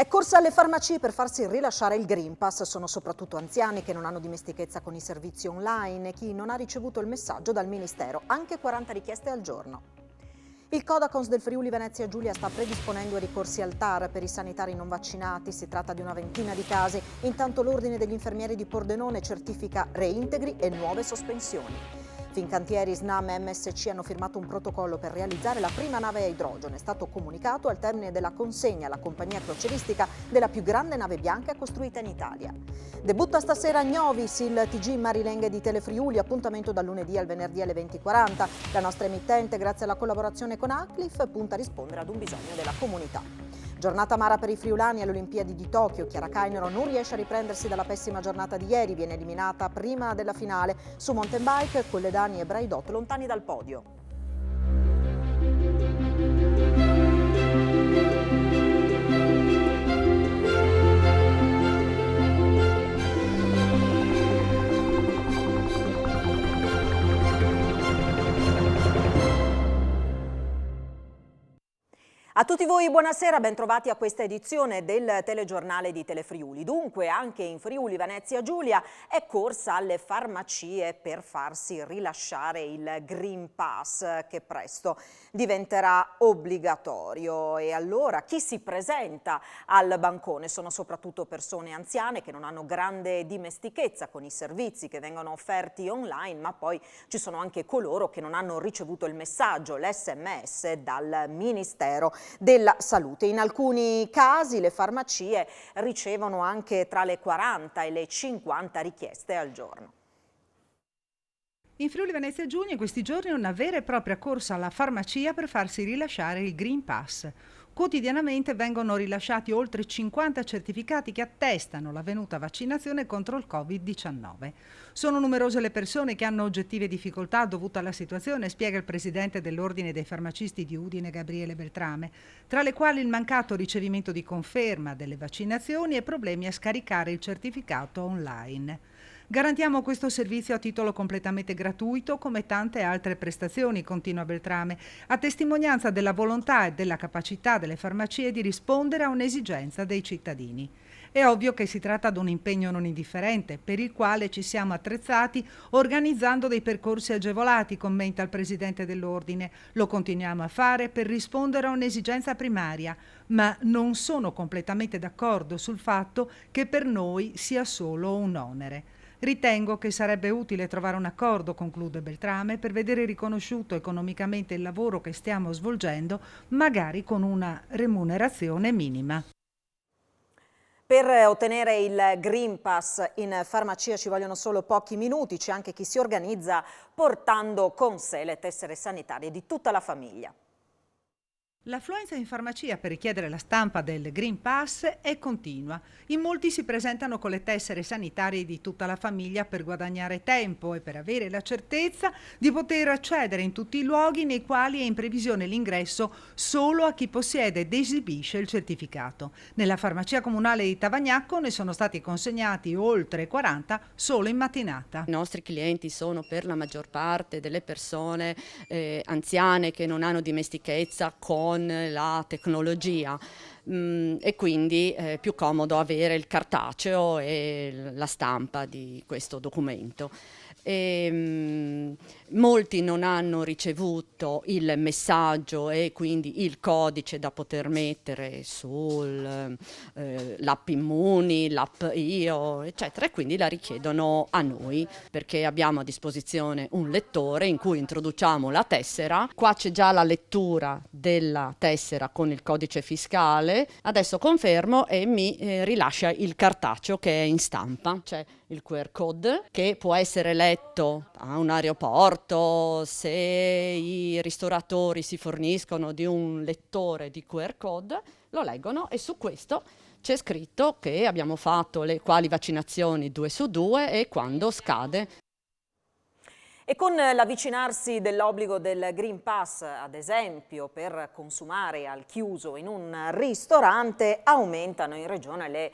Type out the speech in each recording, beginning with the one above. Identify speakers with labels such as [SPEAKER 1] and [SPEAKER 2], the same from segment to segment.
[SPEAKER 1] È corsa alle farmacie per farsi rilasciare il Green Pass. Sono soprattutto anziani che non hanno dimestichezza con i servizi online e chi non ha ricevuto il messaggio dal Ministero, anche 40 richieste al giorno. Il Codacons del Friuli Venezia Giulia sta predisponendo i ricorsi al TAR per i sanitari non vaccinati. Si tratta di una ventina di casi. Intanto l'Ordine degli Infermieri di Pordenone certifica reintegri e nuove sospensioni. Fincantieri, Snam e MSC hanno firmato un protocollo per realizzare la prima nave a idrogeno. È stato comunicato al termine della consegna alla compagnia crocieristica della più grande nave bianca costruita in Italia. Debutta stasera Gnovis, il TG Marilenghe di Telefriuli, appuntamento dal lunedì al venerdì alle 20:40. La nostra emittente, grazie alla collaborazione con Aclif, punta a rispondere ad un bisogno della comunità. Giornata amara per i friulani alle Olimpiadi di Tokyo. Chiara Cainero non riesce a riprendersi dalla pessima giornata di ieri, viene eliminata prima della finale. Su mountain bike, Colledani e Braidot lontani dal podio. A tutti voi buonasera, bentrovati a questa edizione del telegiornale di Telefriuli. Dunque anche in Friuli Venezia Giulia è corsa alle farmacie per farsi rilasciare il Green Pass che presto diventerà obbligatorio. E allora chi si presenta al bancone? Sono soprattutto persone anziane che non hanno grande dimestichezza con i servizi che vengono offerti online, ma poi ci sono anche coloro che non hanno ricevuto il messaggio, l'SMS dal Ministero della Salute. In alcuni casi le farmacie ricevono anche tra le 40 e le 50 richieste al giorno.
[SPEAKER 2] In Friuli Venezia Giulia in questi giorni una vera e propria corsa alla farmacia per farsi rilasciare il Green Pass. Quotidianamente vengono rilasciati oltre 50 certificati che attestano l'avvenuta vaccinazione contro il Covid-19. Sono numerose le persone che hanno oggettive difficoltà dovute alla situazione, spiega il presidente dell'Ordine dei Farmacisti di Udine, Gabriele Beltrame, tra le quali il mancato ricevimento di conferma delle vaccinazioni e problemi a scaricare il certificato online. Garantiamo questo servizio a titolo completamente gratuito come tante altre prestazioni, continua Beltrame, a testimonianza della volontà e della capacità delle farmacie di rispondere a un'esigenza dei cittadini. È ovvio che si tratta di un impegno non indifferente, per il quale ci siamo attrezzati organizzando dei percorsi agevolati, commenta il presidente dell'Ordine. Lo continuiamo a fare per rispondere a un'esigenza primaria, ma non sono completamente d'accordo sul fatto che per noi sia solo un onere. Ritengo che sarebbe utile trovare un accordo, conclude Beltrame, per vedere riconosciuto economicamente il lavoro che stiamo svolgendo, magari con una remunerazione minima.
[SPEAKER 1] Per ottenere il Green Pass in farmacia ci vogliono solo pochi minuti, c'è anche chi si organizza portando con sé le tessere sanitarie di tutta la famiglia.
[SPEAKER 2] L'affluenza in farmacia per richiedere la stampa del Green Pass è continua. In molti si presentano con le tessere sanitarie di tutta la famiglia per guadagnare tempo e per avere la certezza di poter accedere in tutti i luoghi nei quali è in previsione l'ingresso solo a chi possiede ed esibisce il certificato. Nella farmacia comunale di Tavagnacco ne sono stati consegnati oltre 40 solo in mattinata.
[SPEAKER 3] I nostri clienti sono per la maggior parte delle persone anziane che non hanno dimestichezza con la tecnologia e quindi è più comodo avere il cartaceo e la stampa di questo documento. Molti non hanno ricevuto il messaggio e quindi il codice da poter mettere sull'app Immuni, l'app Io, eccetera, e quindi la richiedono a noi perché abbiamo a disposizione un lettore in cui introduciamo la tessera. Qua c'è già la lettura della tessera con il codice fiscale. Adesso confermo e mi rilascia il cartaceo che è in stampa. C'è il QR code che può essere letto a un aeroporto se i ristoratori si forniscono di un lettore di QR code, lo leggono e su questo c'è scritto che abbiamo fatto le quali vaccinazioni 2 su 2 e quando scade.
[SPEAKER 1] E con l'avvicinarsi dell'obbligo del Green Pass, ad esempio, per consumare al chiuso in un ristorante, aumentano in regione le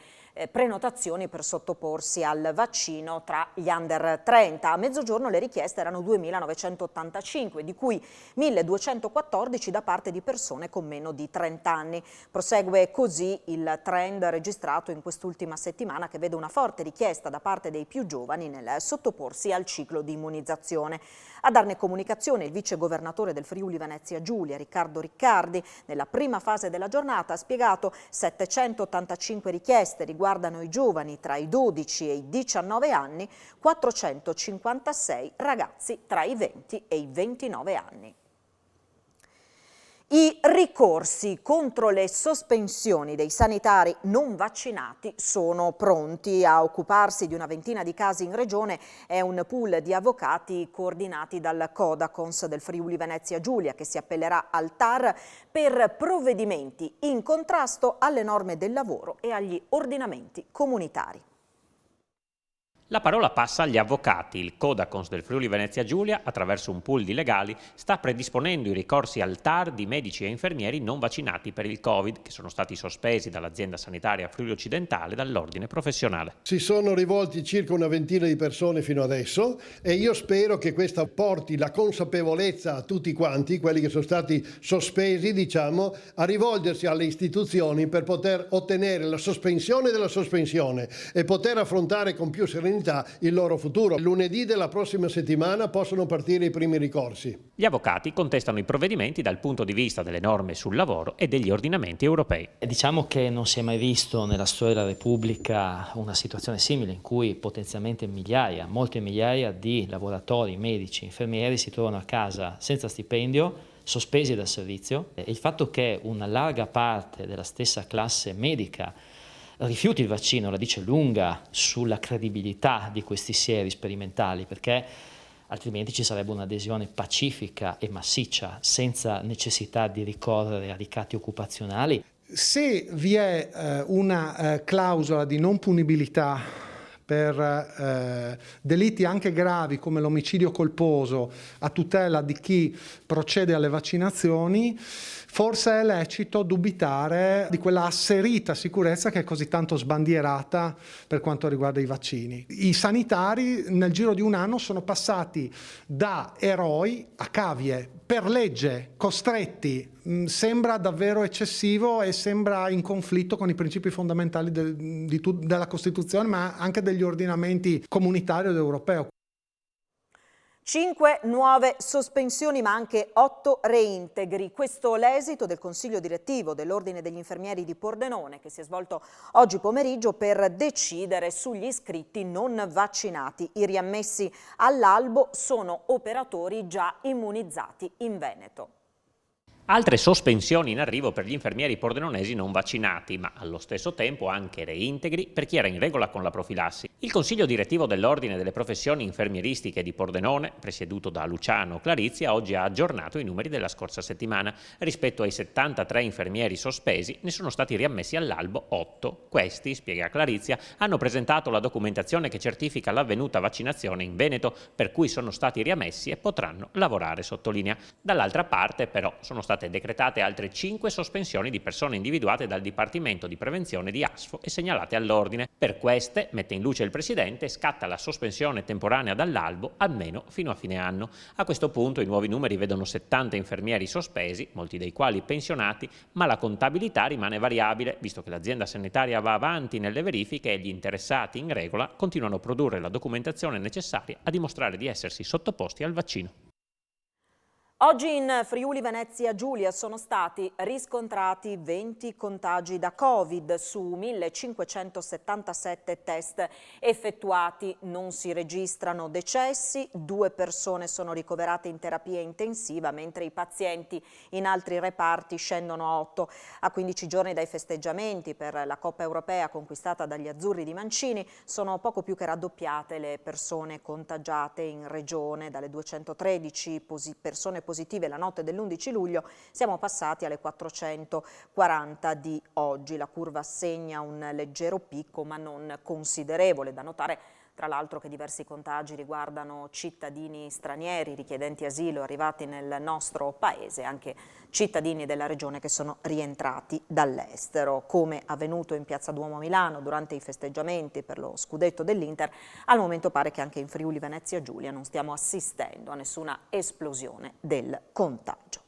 [SPEAKER 1] prenotazioni per sottoporsi al vaccino tra gli under 30. A mezzogiorno le richieste erano 2.985, di cui 1.214 da parte di persone con meno di 30 anni. Prosegue così il trend registrato in quest'ultima settimana, che vede una forte richiesta da parte dei più giovani nel sottoporsi al ciclo di immunizzazione. A darne comunicazione il vice governatore del Friuli Venezia Giulia, Riccardo Riccardi, nella prima fase della giornata ha spiegato 785 richieste riguardano i giovani tra i 12 e i 19 anni, 456 ragazzi tra i 20 e i 29 anni. I ricorsi contro le sospensioni dei sanitari non vaccinati sono pronti. A occuparsi di una ventina di casi in regione è un pool di avvocati coordinati dal Codacons del Friuli Venezia Giulia, che si appellerà al TAR per provvedimenti in contrasto alle norme del lavoro e agli ordinamenti comunitari.
[SPEAKER 4] La parola passa agli avvocati. Il Codacons del Friuli Venezia Giulia, attraverso un pool di legali, sta predisponendo i ricorsi al TAR di medici e infermieri non vaccinati per il Covid, che sono stati sospesi dall'azienda sanitaria Friuli Occidentale dall'ordine professionale.
[SPEAKER 5] Si sono rivolti circa una ventina di persone fino adesso e io spero che questa porti la consapevolezza a tutti quanti, quelli che sono stati sospesi, diciamo, a rivolgersi alle istituzioni per poter ottenere la sospensione della sospensione e poter affrontare con più serenità il loro futuro. Lunedì della prossima settimana possono partire i primi ricorsi.
[SPEAKER 4] Gli avvocati contestano i provvedimenti dal punto di vista delle norme sul lavoro e degli ordinamenti europei.
[SPEAKER 6] Diciamo che non si è mai visto nella storia della Repubblica una situazione simile in cui potenzialmente migliaia, molte migliaia di lavoratori, medici, infermieri si trovano a casa senza stipendio, sospesi dal servizio, e il fatto che una larga parte della stessa classe medica rifiuti il vaccino la dice lunga sulla credibilità di questi sieri sperimentali, perché altrimenti ci sarebbe un'adesione pacifica e massiccia senza necessità di ricorrere a ricatti occupazionali.
[SPEAKER 7] Se vi è una clausola di non punibilità per delitti anche gravi come l'omicidio colposo a tutela di chi procede alle vaccinazioni, forse è lecito dubitare di quella asserita sicurezza che è così tanto sbandierata per quanto riguarda i vaccini. I sanitari nel giro di un anno sono passati da eroi a cavie, per legge, costretti. Sembra davvero eccessivo e sembra in conflitto con i principi fondamentali della Costituzione, ma anche degli ordinamenti comunitario ed europeo.
[SPEAKER 1] 5 nuove sospensioni ma anche 8 reintegri. Questo l'esito del Consiglio direttivo dell'Ordine degli Infermieri di Pordenone, che si è svolto oggi pomeriggio per decidere sugli iscritti non vaccinati. I riammessi all'albo sono operatori già immunizzati in Veneto.
[SPEAKER 4] Altre sospensioni in arrivo per gli infermieri pordenonesi non vaccinati, ma allo stesso tempo anche reintegri per chi era in regola con la profilassi. Il Consiglio direttivo dell'Ordine delle Professioni Infermieristiche di Pordenone, presieduto da Luciano Clarizia, oggi ha aggiornato i numeri della scorsa settimana. Rispetto ai 73 infermieri sospesi, ne sono stati riammessi all'albo 8. Questi, spiega Clarizia, hanno presentato la documentazione che certifica l'avvenuta vaccinazione in Veneto, per cui sono stati riammessi e potranno lavorare, sottolinea. Dall'altra parte, però, sono state decretate altre 5 sospensioni di persone individuate dal Dipartimento di Prevenzione di ASFO e segnalate all'ordine. Per queste, mette in luce il Presidente, scatta la sospensione temporanea dall'albo almeno fino a fine anno. A questo punto i nuovi numeri vedono 70 infermieri sospesi, molti dei quali pensionati, ma la contabilità rimane variabile, visto che l'azienda sanitaria va avanti nelle verifiche e gli interessati in regola continuano a produrre la documentazione necessaria a dimostrare di essersi sottoposti al vaccino.
[SPEAKER 1] Oggi in Friuli Venezia Giulia sono stati riscontrati 20 contagi da Covid su 1577 test effettuati. Non si registrano decessi, 2 persone sono ricoverate in terapia intensiva, mentre i pazienti in altri reparti scendono a 8. A 15 giorni dai festeggiamenti per la Coppa Europea conquistata dagli azzurri di Mancini, sono poco più che raddoppiate le persone contagiate in regione. Dalle 213 persone positive la notte dell'11 luglio siamo passati alle 440 di oggi. La curva segna un leggero picco ma non considerevole. Da notare tra l'altro che diversi contagi riguardano cittadini stranieri richiedenti asilo arrivati nel nostro paese, anche cittadini della regione che sono rientrati dall'estero. Come avvenuto in Piazza Duomo a Milano durante i festeggiamenti per lo scudetto dell'Inter, al momento pare che anche in Friuli Venezia Giulia non stiamo assistendo a nessuna esplosione del contagio.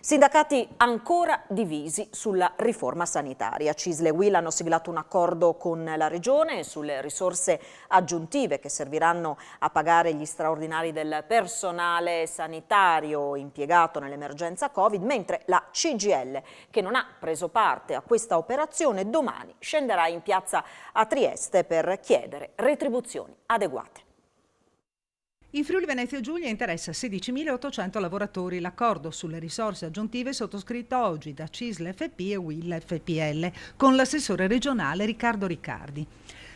[SPEAKER 1] Sindacati ancora divisi sulla riforma sanitaria. CISL e UIL hanno siglato un accordo con la Regione sulle risorse aggiuntive che serviranno a pagare gli straordinari del personale sanitario impiegato nell'emergenza Covid, mentre la CGIL, che non ha preso parte a questa operazione, domani scenderà in piazza a Trieste per chiedere retribuzioni adeguate.
[SPEAKER 2] In Friuli Venezia Giulia interessa 16.800 lavoratori l'accordo sulle risorse aggiuntive sottoscritto oggi da CISL FP e UIL FPL con l'assessore regionale Riccardo Riccardi.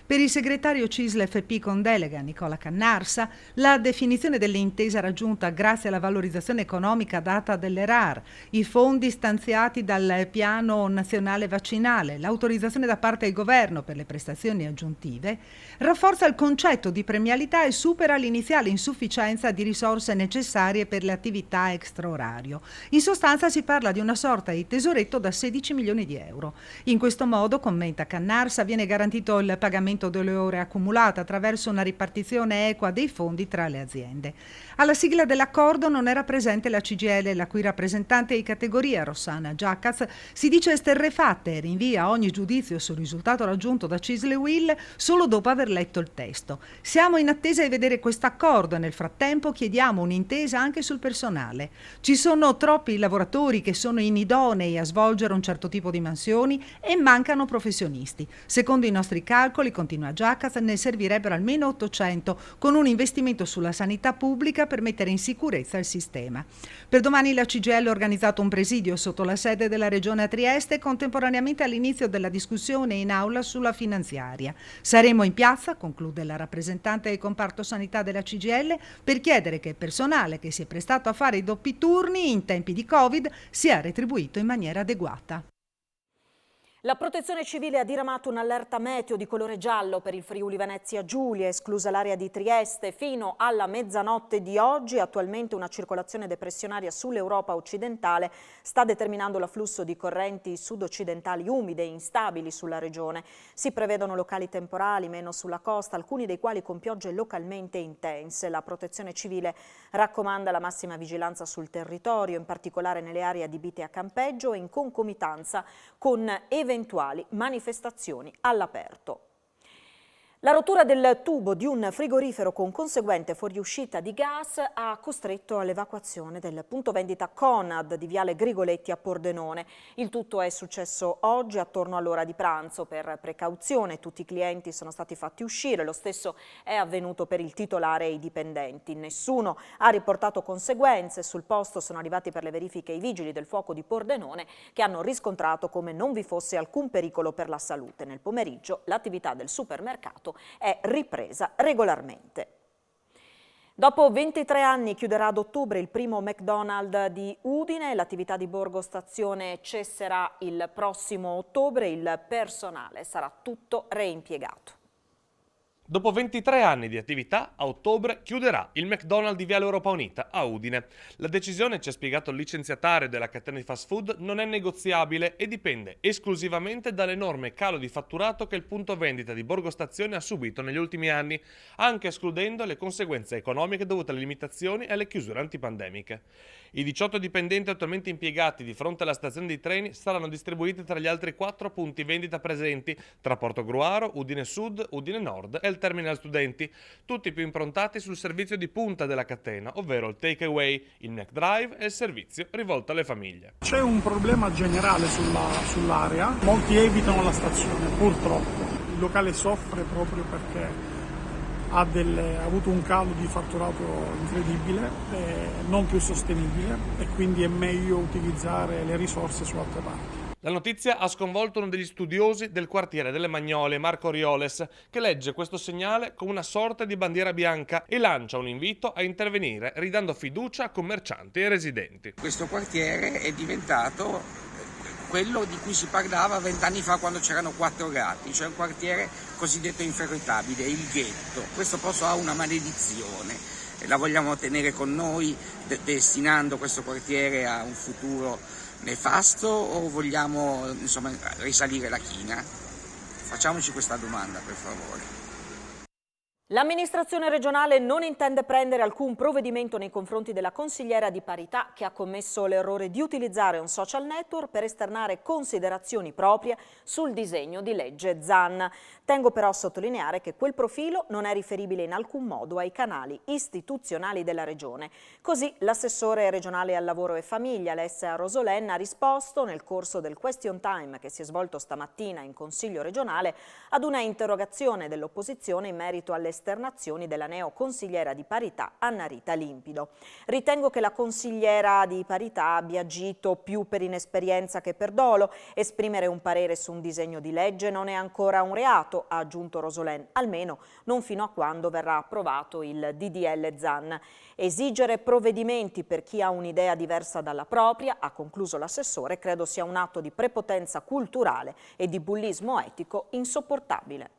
[SPEAKER 2] Per il segretario CISL FP con delega Nicola Cannarsa, la definizione dell'intesa raggiunta grazie alla valorizzazione economica data delle RAR, i fondi stanziati dal piano nazionale vaccinale, l'autorizzazione da parte del governo per le prestazioni aggiuntive, rafforza il concetto di premialità e supera l'iniziale insufficienza di risorse necessarie per le attività extraorario. In sostanza si parla di una sorta di tesoretto da 16 milioni di euro. In questo modo, commenta Cannarsa, viene garantito il pagamento delle ore accumulate attraverso una ripartizione equa dei fondi tra le aziende. Alla sigla dell'accordo non era presente la CGIL, la cui rappresentante di categoria, Rossana Giaccaz, si dice esterrefatta e rinvia ogni giudizio sul risultato raggiunto da CISL e UIL solo dopo aver letto il testo. Siamo in attesa di vedere questo accordo e nel frattempo chiediamo un'intesa anche sul personale. Ci sono troppi lavoratori che sono inidonei a svolgere un certo tipo di mansioni e mancano professionisti. Secondo i nostri calcoli, continua Giaccaz, ne servirebbero almeno 800 con un investimento sulla sanità pubblica per mettere in sicurezza il sistema. Per domani la CGIL ha organizzato un presidio sotto la sede della Regione a Trieste contemporaneamente all'inizio della discussione in aula sulla finanziaria. Saremo in piazza, conclude la rappresentante del comparto sanità della CGIL, per chiedere che il personale che si è prestato a fare i doppi turni in tempi di Covid sia retribuito in maniera adeguata.
[SPEAKER 1] La Protezione Civile ha diramato un'allerta meteo di colore giallo per il Friuli Venezia Giulia, esclusa l'area di Trieste fino alla mezzanotte di oggi. Attualmente una circolazione depressionaria sull'Europa occidentale sta determinando l'afflusso di correnti sud-occidentali umide e instabili sulla regione. Si prevedono locali temporali, meno sulla costa, alcuni dei quali con piogge localmente intense. La Protezione Civile raccomanda la massima vigilanza sul territorio, in particolare nelle aree adibite a campeggio e in concomitanza con eventuali manifestazioni all'aperto. La rottura del tubo di un frigorifero con conseguente fuoriuscita di gas ha costretto all'evacuazione del punto vendita Conad di Viale Grigoletti a Pordenone. Il tutto è successo oggi attorno all'ora di pranzo. Per precauzione tutti i clienti sono stati fatti uscire, lo stesso è avvenuto per il titolare e i dipendenti. Nessuno ha riportato conseguenze, sul posto sono arrivati per le verifiche i vigili del fuoco di Pordenone che hanno riscontrato come non vi fosse alcun pericolo per la salute. Nel pomeriggio l'attività del supermercato è ripresa regolarmente. Dopo 23 anni chiuderà ad ottobre il primo McDonald's di Udine, l'attività di Borgo Stazione cesserà il prossimo ottobre, il personale sarà tutto reimpiegato.
[SPEAKER 8] Dopo 23 anni di attività, a ottobre chiuderà il McDonald's di Viale Europa Unita a Udine. La decisione, ci ha spiegato il licenziatario della catena di fast food, non è negoziabile e dipende esclusivamente dall'enorme calo di fatturato che il punto vendita di Borgo Stazione ha subito negli ultimi anni, anche escludendo le conseguenze economiche dovute alle limitazioni e alle chiusure antipandemiche. I 18 dipendenti attualmente impiegati di fronte alla stazione dei treni saranno distribuiti tra gli altri 4 punti vendita presenti tra Portogruaro, Udine Sud, Udine Nord e il Terminal Studenti, tutti più improntati sul servizio di punta della catena, ovvero il takeaway, il McDrive e il servizio rivolto alle famiglie.
[SPEAKER 9] C'è un problema generale sull'area, molti evitano la stazione, purtroppo. Il locale soffre proprio perché ha avuto un calo di fatturato incredibile, non più sostenibile e quindi è meglio utilizzare le risorse su altre parti.
[SPEAKER 8] La notizia ha sconvolto uno degli studiosi del quartiere delle Magnole, Marco Rioles, che legge questo segnale come una sorta di bandiera bianca e lancia un invito a intervenire ridando fiducia a commercianti e residenti.
[SPEAKER 10] Questo quartiere è diventato quello di cui si parlava 20 anni fa quando c'erano 4 gradi, cioè un quartiere cosiddetto inferrotabile, il ghetto. Questo posto ha una maledizione e la vogliamo tenere con noi destinando questo quartiere a un futuro nefasto o vogliamo risalire la china? Facciamoci questa domanda, per favore.
[SPEAKER 1] L'amministrazione regionale non intende prendere alcun provvedimento nei confronti della consigliera di parità che ha commesso l'errore di utilizzare un social network per esternare considerazioni proprie sul disegno di legge Zan. Tengo però a sottolineare che quel profilo non è riferibile in alcun modo ai canali istituzionali della regione. Così l'assessore regionale al lavoro e famiglia, Alessia Rosolen, ha risposto nel corso del question time che si è svolto stamattina in Consiglio regionale ad una interrogazione dell'opposizione in merito alle esternazioni della neoconsigliera di parità Anna Rita Limpido. Ritengo che la consigliera di parità abbia agito più per inesperienza che per dolo. Esprimere un parere su un disegno di legge non è ancora un reato, ha aggiunto Rosolen, almeno non fino a quando verrà approvato il DDL Zan. Esigere provvedimenti per chi ha un'idea diversa dalla propria, ha concluso l'assessore, credo sia un atto di prepotenza culturale e di bullismo etico insopportabile.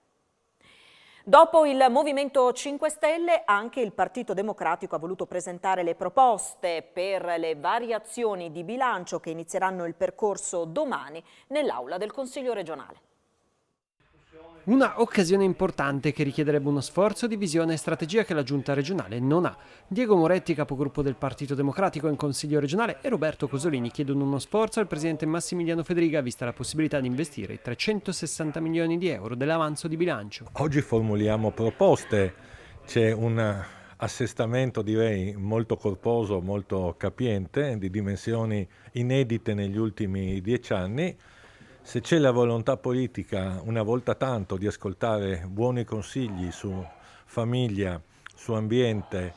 [SPEAKER 1] Dopo il Movimento 5 Stelle, anche il Partito Democratico ha voluto presentare le proposte per le variazioni di bilancio che inizieranno il percorso domani nell'aula del Consiglio regionale.
[SPEAKER 11] Una occasione importante che richiederebbe uno sforzo di visione e strategia che la Giunta regionale non ha. Diego Moretti, capogruppo del Partito Democratico in Consiglio regionale, e Roberto Cosolini chiedono uno sforzo al presidente Massimiliano Fedriga, vista la possibilità di investire i 360 milioni di euro dell'avanzo di bilancio.
[SPEAKER 12] Oggi formuliamo proposte, c'è un assestamento direi molto corposo, molto capiente, di dimensioni inedite negli ultimi 10 anni. Se c'è la volontà politica, una volta tanto, di ascoltare buoni consigli su famiglia, su ambiente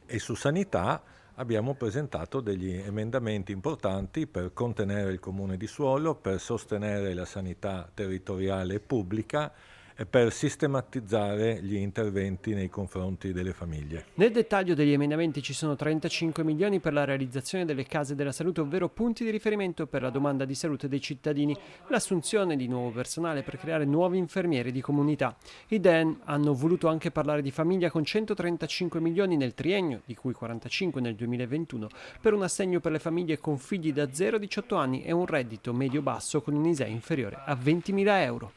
[SPEAKER 12] e su sanità, abbiamo presentato degli emendamenti importanti per contenere il comune di suolo, per sostenere la sanità territoriale e pubblica e per sistematizzare gli interventi nei confronti delle famiglie.
[SPEAKER 11] Nel dettaglio degli emendamenti ci sono 35 milioni per la realizzazione delle case della salute, ovvero punti di riferimento per la domanda di salute dei cittadini, l'assunzione di nuovo personale per creare nuovi infermieri di comunità. I DEN hanno voluto anche parlare di famiglia con 135 milioni nel triennio, di cui 45 nel 2021, per un assegno per le famiglie con figli da 0 a 18 anni e un reddito medio-basso con un ISEE inferiore a 20.000 euro.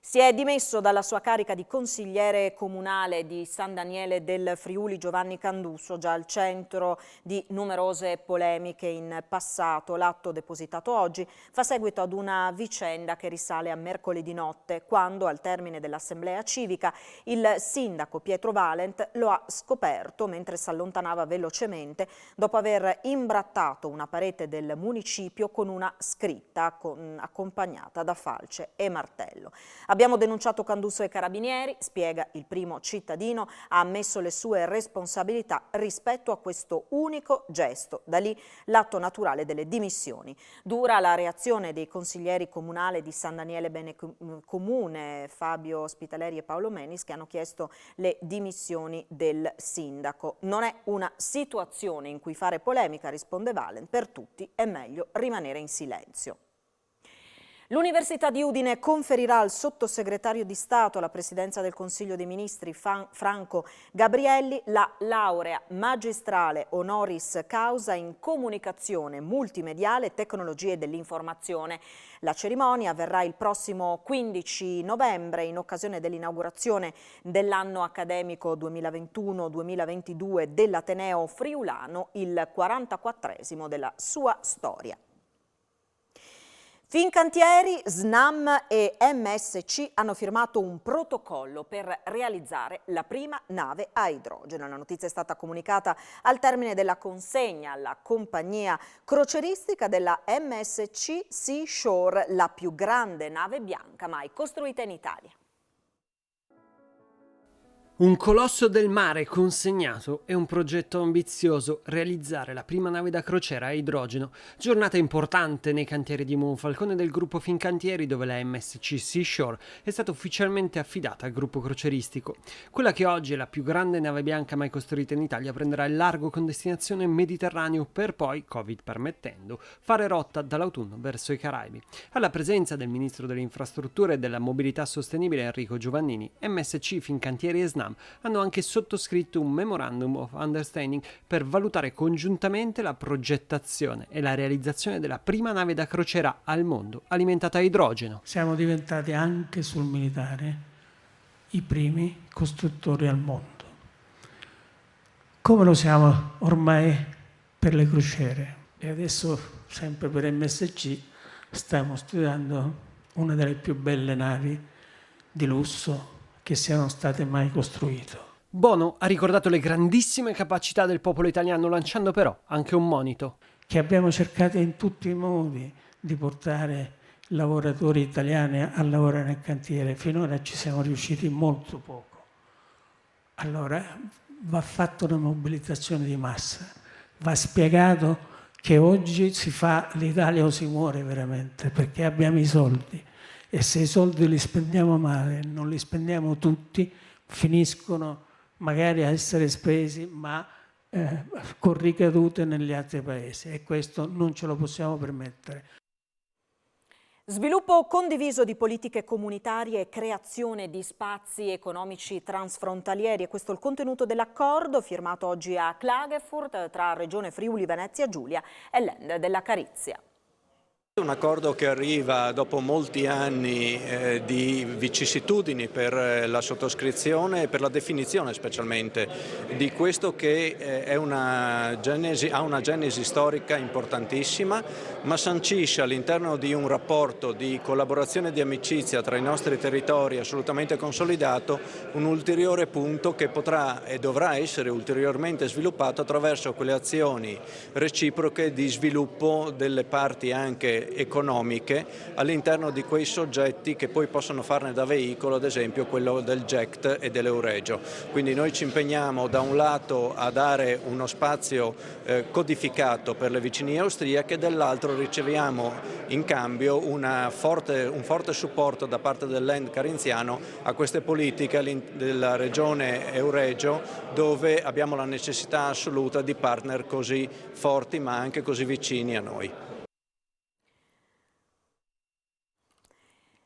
[SPEAKER 1] Si è dimesso dalla sua carica di consigliere comunale di San Daniele del Friuli Giovanni Canduso, già al centro di numerose polemiche in passato. L'atto depositato oggi fa seguito ad una vicenda che risale a mercoledì notte, quando al termine dell'assemblea civica il sindaco Pietro Valent lo ha scoperto mentre si allontanava velocemente dopo aver imbrattato una parete del municipio con una scritta accompagnata da falce e martello. Abbiamo denunciato Canduso ai carabinieri, spiega il primo cittadino, ha ammesso le sue responsabilità rispetto a questo unico gesto. Da lì l'atto naturale delle dimissioni. Dura la reazione dei consiglieri comunali di San Daniele Bene Comune, Fabio Spitaleri e Paolo Menis, che hanno chiesto le dimissioni del sindaco. Non è una situazione in cui fare polemica, risponde Valent, per tutti è meglio rimanere in silenzio. L'Università di Udine conferirà al sottosegretario di Stato alla Presidenza del Consiglio dei Ministri Franco Gabrielli la laurea magistrale honoris causa in comunicazione multimediale e tecnologie dell'informazione. La cerimonia avverrà il prossimo 15 novembre in occasione dell'inaugurazione dell'anno accademico 2021-2022 dell'Ateneo Friulano, il 44esimo della sua storia. Fincantieri, SNAM e MSC hanno firmato un protocollo per realizzare la prima nave a idrogeno. La notizia è stata comunicata al termine della consegna alla compagnia croceristica della MSC Seashore, la più grande nave bianca mai costruita in Italia.
[SPEAKER 11] Un colosso del mare consegnato e un progetto ambizioso, realizzare la prima nave da crociera a idrogeno. Giornata importante nei cantieri di Monfalcone del gruppo Fincantieri, dove la MSC Seashore è stata ufficialmente affidata al gruppo crocieristico. Quella che oggi è la più grande nave bianca mai costruita in Italia prenderà il largo con destinazione Mediterraneo per poi, Covid permettendo, fare rotta dall'autunno verso i Caraibi. Alla presenza del ministro delle infrastrutture e della mobilità sostenibile Enrico Giovannini, MSC Fincantieri e SNAM hanno anche sottoscritto un Memorandum of Understanding per valutare congiuntamente la progettazione e la realizzazione della prima nave da crociera al mondo alimentata a idrogeno.
[SPEAKER 9] Siamo diventati anche sul militare i primi costruttori al mondo. Come lo siamo ormai per le crociere. E adesso, sempre per MSC, stiamo studiando una delle più belle navi di lusso che siano state mai costruite.
[SPEAKER 11] Bono ha ricordato le grandissime capacità del popolo italiano, lanciando però anche un monito.
[SPEAKER 9] Che abbiamo cercato in tutti i modi di portare lavoratori italiani a lavorare nel cantiere. Finora ci siamo riusciti molto poco. Allora va fatta una mobilitazione di massa. Va spiegato che oggi si fa l'Italia o si muore veramente, perché abbiamo i soldi. E se i soldi li spendiamo male, non li spendiamo tutti, finiscono magari a essere spesi, ma con ricadute negli altri paesi, e questo non ce lo possiamo permettere.
[SPEAKER 1] Sviluppo condiviso di politiche comunitarie e creazione di spazi economici transfrontalieri. E questo è il contenuto dell'accordo firmato oggi a Klagenfurt tra Regione Friuli Venezia Giulia e l'End della Carizia.
[SPEAKER 13] Un accordo che arriva dopo molti anni di vicissitudini per la sottoscrizione e per la definizione specialmente di questo che ha una genesi storica importantissima, ma sancisce all'interno di un rapporto di collaborazione e di amicizia tra i nostri territori assolutamente consolidato un ulteriore punto che potrà e dovrà essere ulteriormente sviluppato attraverso quelle azioni reciproche di sviluppo delle parti anche economiche all'interno di quei soggetti che poi possono farne da veicolo, ad esempio quello del GECT e dell'Euregio. Quindi noi ci impegniamo da un lato a dare uno spazio codificato per le vicinie austriache, dall'altro riceviamo in cambio un forte supporto da parte dell'End carinziano a queste politiche della regione Euregio, dove abbiamo la necessità assoluta di partner così forti ma anche così vicini a noi.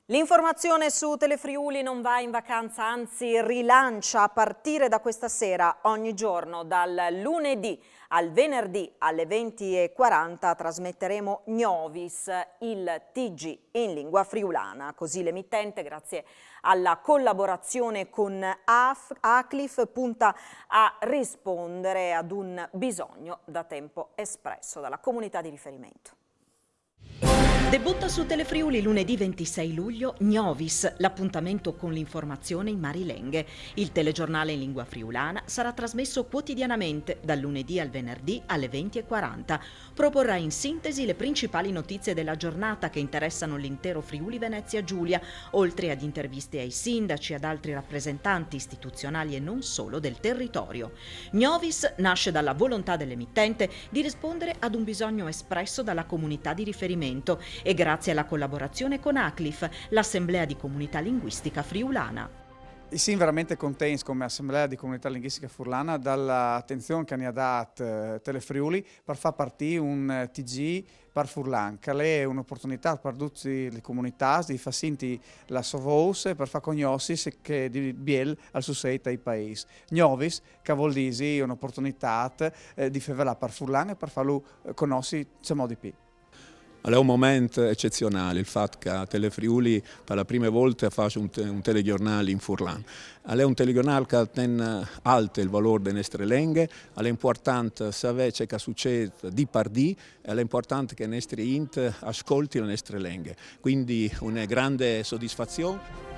[SPEAKER 1] L'informazione su Telefriuli non va in vacanza, anzi rilancia a partire da questa sera. Ogni giorno dal lunedì al venerdì alle 20:40 trasmetteremo Gnovis, il TG in lingua friulana. Così l'emittente, grazie alla collaborazione con Aclif, punta a rispondere ad un bisogno da tempo espresso dalla comunità di riferimento.
[SPEAKER 14] Debutta su Telefriuli lunedì 26 luglio Gnovis, l'appuntamento con l'informazione in marilenghe. Il telegiornale in lingua friulana sarà trasmesso quotidianamente dal lunedì al venerdì alle 20:40. Proporrà in sintesi le principali notizie della giornata che interessano l'intero Friuli Venezia Giulia, oltre ad interviste ai sindaci e ad altri rappresentanti istituzionali e non solo del territorio. Gnovis nasce dalla volontà dell'emittente di rispondere ad un bisogno espresso dalla comunità di riferimento e grazie alla collaborazione con Aclif, l'Assemblea di Comunità Linguistica Friulana.
[SPEAKER 15] I siamo veramente contenti come Assemblea di Comunità Linguistica Friulana dall'attenzione che ne ha dato Telefriuli per far partire un TG per Furlan, che è un'opportunità per tutte le comunità di far sentire la sua voce, per far conoscere che di Biel al succede ai paesi. Gnovis, che vuol dire un'opportunità di farla per Furlan e per farlo conoscere di più.
[SPEAKER 16] È un momento eccezionale il fatto che Telefriuli per la prima volta fa un telegiornale in Furlan. È un telegiornale che tiene alto il valore delle nostre lingue, è importante sapere ciò che succede di pardì, è importante che i nostri int ascolti le nostre lingue. Quindi una grande soddisfazione.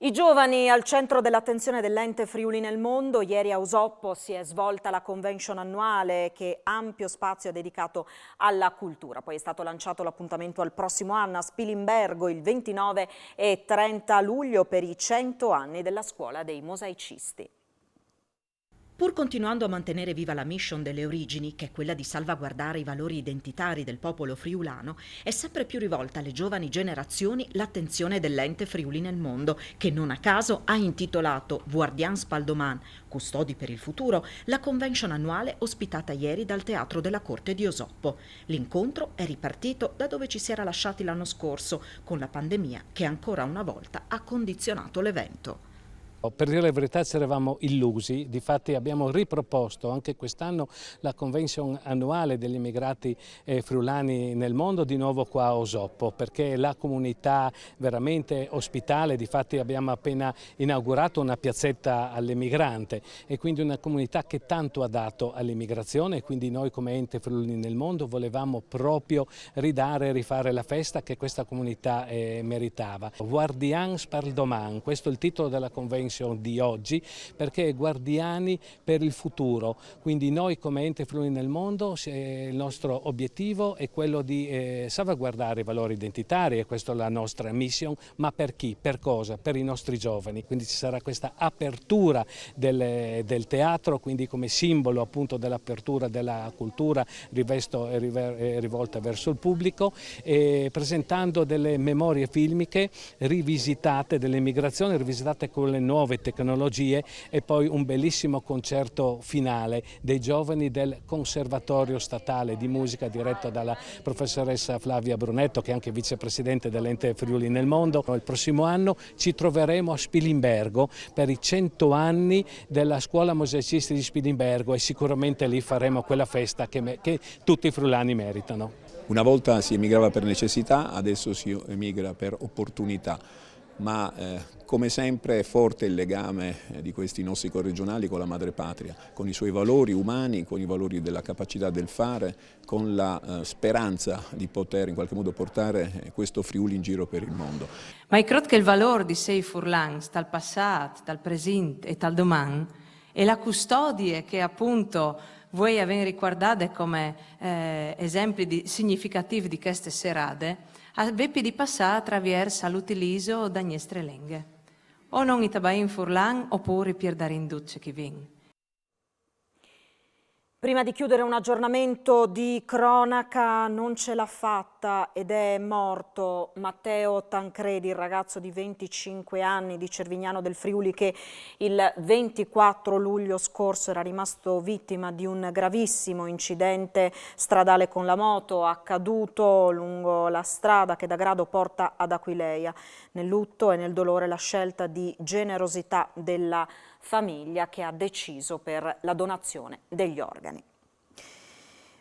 [SPEAKER 1] I giovani al centro dell'attenzione dell'ente Friuli nel mondo. Ieri a Usoppo si è svolta la convention annuale che ampio spazio ha dedicato alla cultura. Poi è stato lanciato l'appuntamento al prossimo anno a Spilimbergo il 29 e 30 luglio per i 100 anni della scuola dei mosaicisti.
[SPEAKER 14] Pur continuando a mantenere viva la mission delle origini, che è quella di salvaguardare i valori identitari del popolo friulano, è sempre più rivolta alle giovani generazioni l'attenzione dell'ente Friuli nel mondo, che non a caso ha intitolato Guardians Paldoman, custodi per il futuro, la convention annuale ospitata ieri dal Teatro della Corte di Osoppo. L'incontro è ripartito da dove ci si era lasciati l'anno scorso, con la pandemia che ancora una volta ha condizionato l'evento.
[SPEAKER 17] Per dire la verità ci eravamo illusi, difatti abbiamo riproposto anche quest'anno la convention annuale degli immigrati friulani nel mondo di nuovo qua a Osoppo, perché la comunità veramente ospitale, difatti abbiamo appena inaugurato una piazzetta all'emigrante e quindi una comunità che tanto ha dato all'immigrazione, e quindi noi come ente Friuli nel mondo volevamo proprio ridare e rifare la festa che questa comunità meritava. Guardians Paldoman, questo è il titolo della convention di oggi, perché guardiani per il futuro, quindi noi come ente Friuli nel mondo il nostro obiettivo è quello di salvaguardare i valori identitari, e questa è la nostra mission, ma per chi? Per cosa? Per i nostri giovani, quindi ci sarà questa apertura del teatro, quindi come simbolo appunto dell'apertura della cultura rivolta verso il pubblico, e presentando delle memorie filmiche rivisitate dell'immigrazione, rivisitate con le nuove tecnologie, e poi un bellissimo concerto finale dei giovani del Conservatorio Statale di Musica diretto dalla professoressa Flavia Brunetto, che è anche vicepresidente dell'ente Friuli nel mondo. Il prossimo anno ci troveremo a Spilimbergo per i 100 anni della scuola mosaicisti di Spilimbergo, e sicuramente lì faremo quella festa che tutti i friulani meritano.
[SPEAKER 16] Una volta si emigrava per necessità, adesso si emigra per opportunità. Ma come sempre è forte il legame di questi nostri corregionali con la madrepatria, con i suoi valori umani, con i valori della capacità del fare, con la speranza di poter in qualche modo portare questo Friuli in giro per il mondo.
[SPEAKER 18] Ma io credo che il valore di sei furlans, dal passato, dal presente e dal domani, e la custodie che appunto voi avete ricordato come esempi significativi di queste serate, avete di passare attraverso l'utilizzo da nostre lingue. O non itabai in furlan oppure per dare in duce chi viene.
[SPEAKER 1] Prima di chiudere un aggiornamento di cronaca, non ce l'ha fatta ed è morto Matteo Tancredi, il ragazzo di 25 anni di Cervignano del Friuli che il 24 luglio scorso era rimasto vittima di un gravissimo incidente stradale con la moto accaduto lungo la strada che da Grado porta ad Aquileia. Nel lutto e nel dolore la scelta di generosità della famiglia che ha deciso per la donazione degli organi.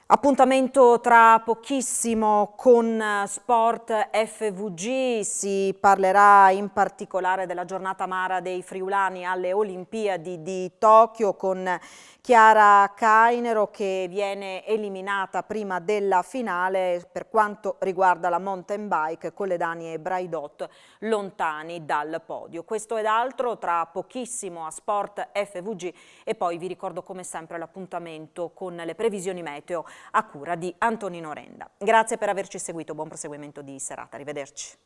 [SPEAKER 1] Appuntamento tra pochissimo con Sport FVG, si parlerà in particolare della giornata amara dei friulani alle Olimpiadi di Tokyo con Chiara Cainero che viene eliminata prima della finale per quanto riguarda la mountain bike con le Dani e Braidot lontani dal podio. Questo ed altro tra pochissimo a Sport FVG e poi vi ricordo come sempre l'appuntamento con le previsioni meteo a cura di Antonino Renda. Grazie per averci seguito, buon proseguimento di serata, arrivederci.